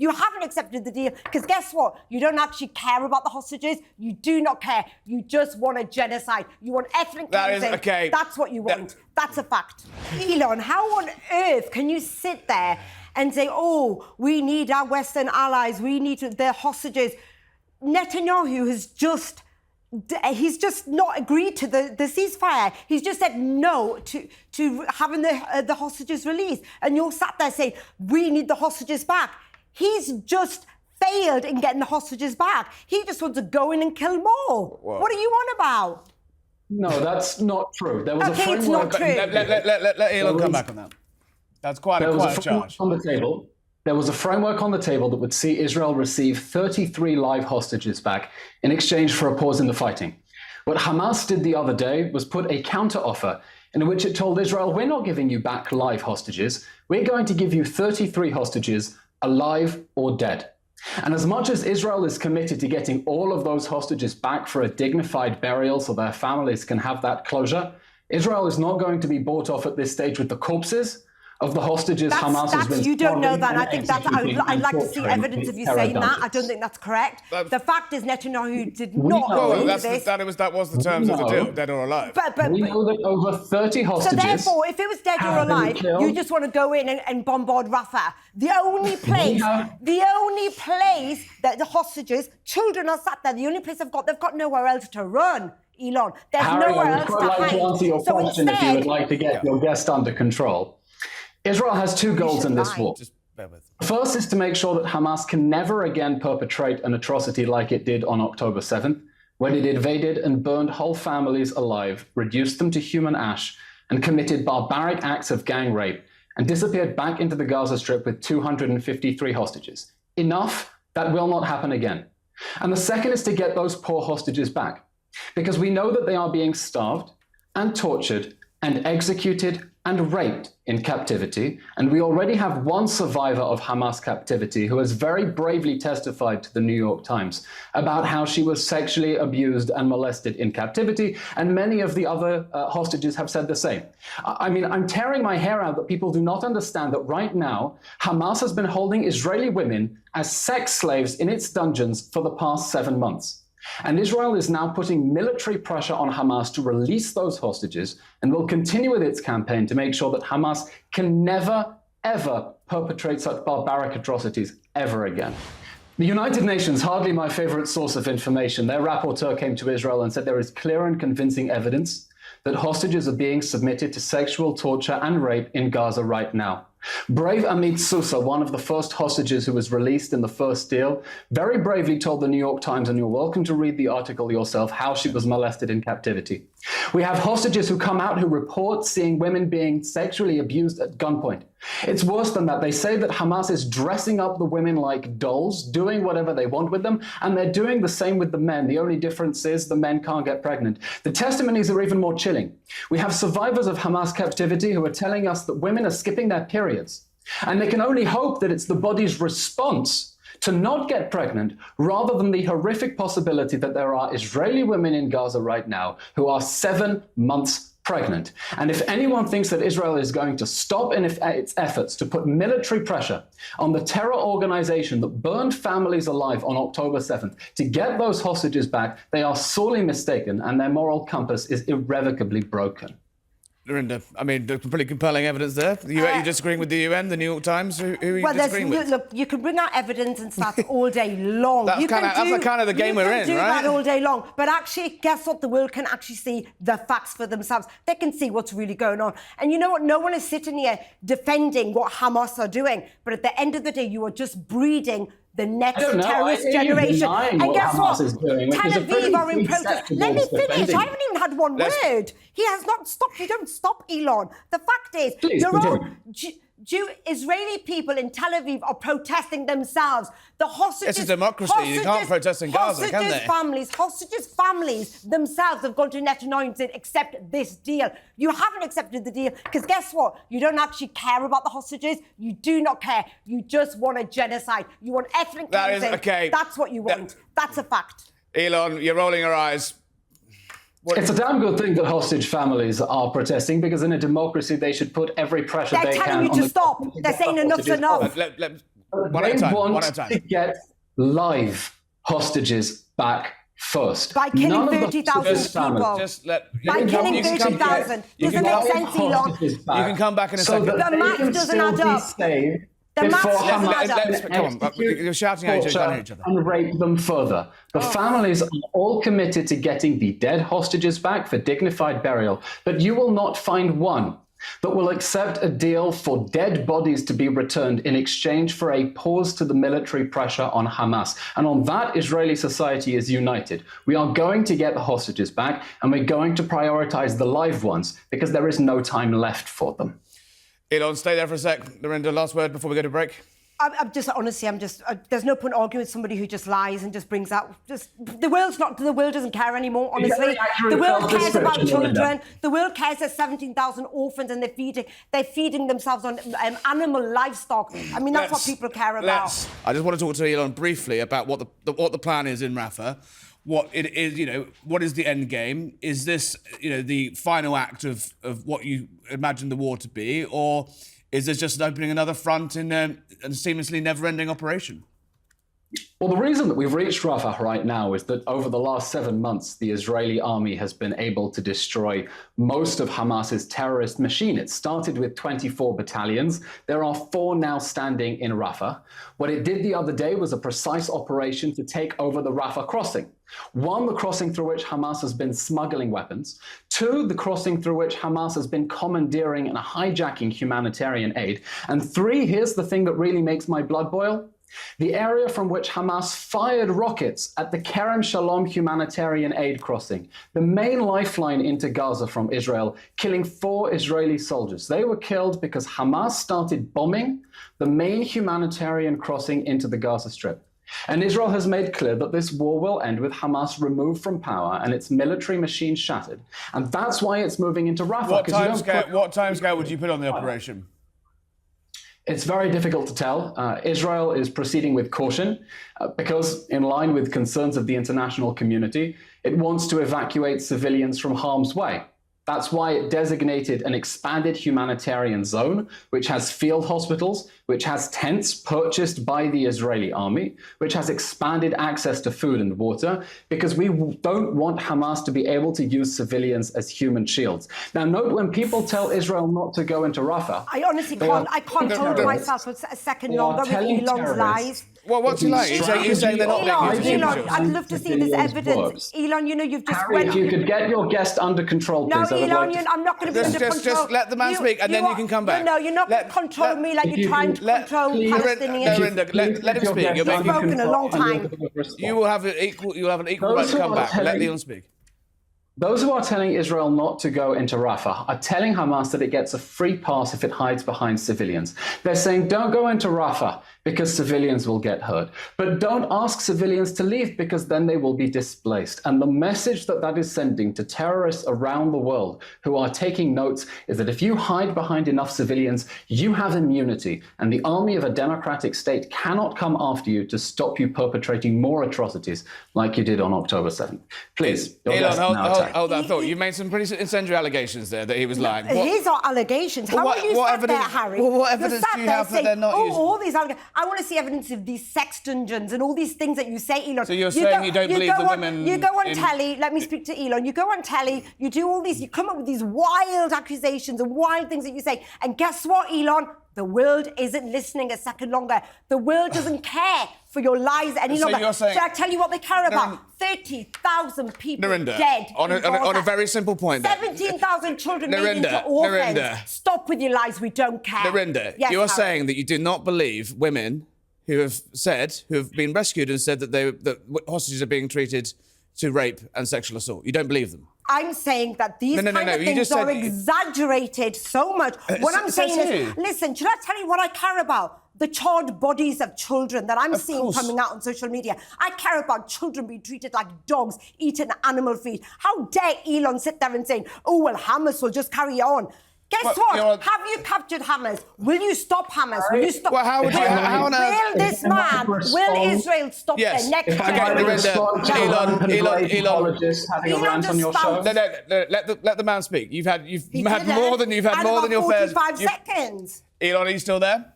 You haven't accepted the deal because guess what? You don't actually care about the hostages. You do not care. You just want a genocide. You want ethnic cleansing. Okay. That's what you want. That's a fact. Eylon, how on earth can you sit there and say, oh, we need our Western allies, we need their hostages? Netanyahu has he's just not agreed to the ceasefire. He's just said no to having the hostages released. And you're sat there saying, we need the hostages back. He's just failed in getting the hostages back. He just wants to go in and kill more. Whoa. What are you on about? No, that's not true. There was a framework. It's not true. Let Eylon come back on that. That's quite a charge. On the table. There was a framework on the table that would see Israel receive 33 live hostages back in exchange for a pause in the fighting. What Hamas did the other day was put a counter-offer in which it told Israel, we're not giving you back live hostages. We're going to give you 33 hostages, alive or dead. And as much as Israel is committed to getting all of those hostages back for a dignified burial so their families can have that closure, Israel is not going to be bought off at this stage with the corpses of the hostages Hamas has been. You don't know that. I think that I'd like to see evidence of you saying that. I don't think that's correct. The fact is, Netanyahu did not agree to this. That was the terms of the deal, dead or alive. We know that over 30 hostages. So therefore, if it was dead or alive, you just want to go in and bombard Rafah. The only place that the hostages, children are sat there. The only place they've got nowhere else to run. Eylon, there's nowhere else to hide. I'd like to answer your question if you would like to get your guest under control. Israel has two goals in this war. First is to make sure that Hamas can never again perpetrate an atrocity like it did on October 7th, when it invaded and burned whole families alive, reduced them to human ash, and committed barbaric acts of gang rape, and disappeared back into the Gaza Strip with 253 hostages. Enough, that will not happen again. And the second is to get those poor hostages back, because we know that they are being starved and tortured and executed and raped in captivity. And we already have one survivor of Hamas captivity who has very bravely testified to the New York Times about how she was sexually abused and molested in captivity. And many of the other hostages have said the same. I mean, I'm tearing my hair out that people do not understand that right now, Hamas has been holding Israeli women as sex slaves in its dungeons for the past 7 months. And Israel is now putting military pressure on Hamas to release those hostages and will continue with its campaign to make sure that Hamas can never, ever perpetrate such barbaric atrocities ever again. The United Nations, hardly my favorite source of information, their rapporteur came to Israel and said there is clear and convincing evidence that hostages are being submitted to sexual torture and rape in Gaza right now. Brave Amit Sousa, one of the first hostages who was released in the first deal, very bravely told the New York Times, and you're welcome to read the article yourself, how she was molested in captivity. We have hostages who come out who report seeing women being sexually abused at gunpoint. It's worse than that. They say that Hamas is dressing up the women like dolls, doing whatever they want with them, and they're doing the same with the men. The only difference is the men can't get pregnant. The testimonies are even more chilling. We have survivors of Hamas captivity who are telling us that women are skipping their periods, and they can only hope that it's the body's response to not get pregnant rather than the horrific possibility that there are Israeli women in Gaza right now who are 7 months pregnant. And if anyone thinks that Israel is going to stop in its efforts to put military pressure on the terror organization that burned families alive on October 7th to get those hostages back, they are sorely mistaken and their moral compass is irrevocably broken. Lorinda, I mean, pretty compelling evidence there. You're disagreeing with the UN, the New York Times? Who are you disagreeing with? Look, you can bring out evidence and stats all day long. That's kind of the game we're in, right? You can do that all day long. But actually, guess what? The world can actually see the facts for themselves. They can see what's really going on. And you know what? No one is sitting here defending what Hamas are doing. But at the end of the day, you are just breeding the next terrorist generation. And guess what? Tel Aviv are in protest. Let me finish. I haven't even had one word. He has not stopped. You don't stop, Eylon. The fact is, Israeli people in Tel Aviv are protesting themselves. The hostages... It's a democracy. You can't protest in Gaza, can they? Hostages' families themselves have gone to Netanyahu and said, accept this deal. You haven't accepted the deal because guess what? You don't actually care about the hostages. You do not care. You just want a genocide. You want ethnic cleansing. Okay. That's what you want. That's a fact. Eylon, you're rolling your eyes. It's a damn good thing that hostage families are protesting because in a democracy they should put every pressure they can on. They're telling you to stop. They're saying enough's enough. One at a time. One at a to time. get live hostages back first. By killing 30,000 people. Just let. By killing 30,000. Does it make sense, Eylon? You can come back in a second. The math doesn't add up. The math doesn't add up. Come on, you're shouting at each other. And rape them further. The families are all committed to getting the dead hostages back for dignified burial, but you will not find one that will accept a deal for dead bodies to be returned in exchange for a pause to the military pressure on Hamas. And on that, Israeli society is united. We are going to get the hostages back, and we're going to prioritize the live ones because there is no time left for them. Eylon, stay there for a sec. Lorinda, last word before we go to break. There's no point arguing with somebody who just lies and just brings out, the world doesn't care anymore, honestly. The world cares about children. The world cares there's 17,000 orphans and they're feeding themselves on animal livestock. I mean, that's what people care about. I just want to talk to Eylon briefly about what the plan is in Rafah. What it is, what is the end game? Is this, the final act of what you imagine the war to be, or is this just opening another front in a seamlessly never-ending operation? Well, the reason that we've reached Rafah right now is that over the last 7 months, the Israeli army has been able to destroy most of Hamas's terrorist machine. It started with 24 battalions. There are 4 now standing in Rafah. What it did the other day was a precise operation to take over the Rafah crossing. 1, the crossing through which Hamas has been smuggling weapons. 2, the crossing through which Hamas has been commandeering and hijacking humanitarian aid. And 3, here's the thing that really makes my blood boil. The area from which Hamas fired rockets at the Kerem Shalom humanitarian aid crossing, the main lifeline into Gaza from Israel, killing 4 Israeli soldiers. They were killed because Hamas started bombing the main humanitarian crossing into the Gaza Strip. And Israel has made clear that this war will end with Hamas removed from power and its military machine shattered. And that's why it's moving into Rafah. What timescale would you put on the operation? It's very difficult to tell. Israel is proceeding with caution because, in line with concerns of the international community, it wants to evacuate civilians from harm's way. That's why it designated an expanded humanitarian zone, which has field hospitals, which has tents purchased by the Israeli army, which has expanded access to food and water, because we don't want Hamas to be able to use civilians as human shields. Now, note when people tell Israel not to go into Rafah. I honestly can't hold myself for a second longer with Eylon's lies. Well, what's he like? You're saying they're not Eylon, I'd love to see this evidence. Eylon, you've just Harry, if you could get your guest under control, please. No, Eylon, I'm not going to be under control. Just let the man speak, and then you can come back. No, you're not going to control me like you're trying to control Palestinians. Let him speak. You've spoken a long time. You will have an equal right to come back. Let Eylon speak. Those who are telling Israel not to go into Rafah are telling Hamas that it gets a free pass if it hides behind civilians. They're saying, don't go into Rafah because civilians will get hurt. But don't ask civilians to leave because then they will be displaced. And the message that that is sending to terrorists around the world who are taking notes is that if you hide behind enough civilians, you have immunity. And the army of a democratic state cannot come after you to stop you perpetrating more atrocities like you did on October 7th. Please, your guest now. Hold that thought. You made some pretty incendiary allegations there that he was lying. These are allegations. How are you sat there, Harry? Well, what evidence do you have that they're not using? All these allegations. I want to see evidence of these sex dungeons and all these things that you say, Eylon. So you're saying you don't believe the women... You go on telly, let me speak to Eylon. You go on telly, you do all these, you come up with these wild accusations and wild things that you say. And guess what, Eylon? The world isn't listening a second longer. The world doesn't care for your lies any longer. You're saying, should I tell you what they care about? 30,000 people dead. On a very simple point. 17,000 children made into orphans. Stop with your lies. We don't care. Lorinda, yes, you're saying that you do not believe women who have been rescued and said that hostages are being treated to rape and sexual assault. You don't believe them. I'm saying that these kind of things are exaggerated so much. What I'm saying is, listen, should I tell you what I care about? The charred bodies of children that I'm seeing coming out on social media. I care about children being treated like dogs, eating animal feed. How dare Eylon sit there and say, oh, well, Hamas will just carry on. Guess what? Have you captured Hamas? Will you stop Hamas? Will you stop? Well, how would you? Will this man? Will Israel stop their next generation? Eylon, on your show. Let the man speak. You've had more than your fair. 45 seconds. Eylon, are you still there?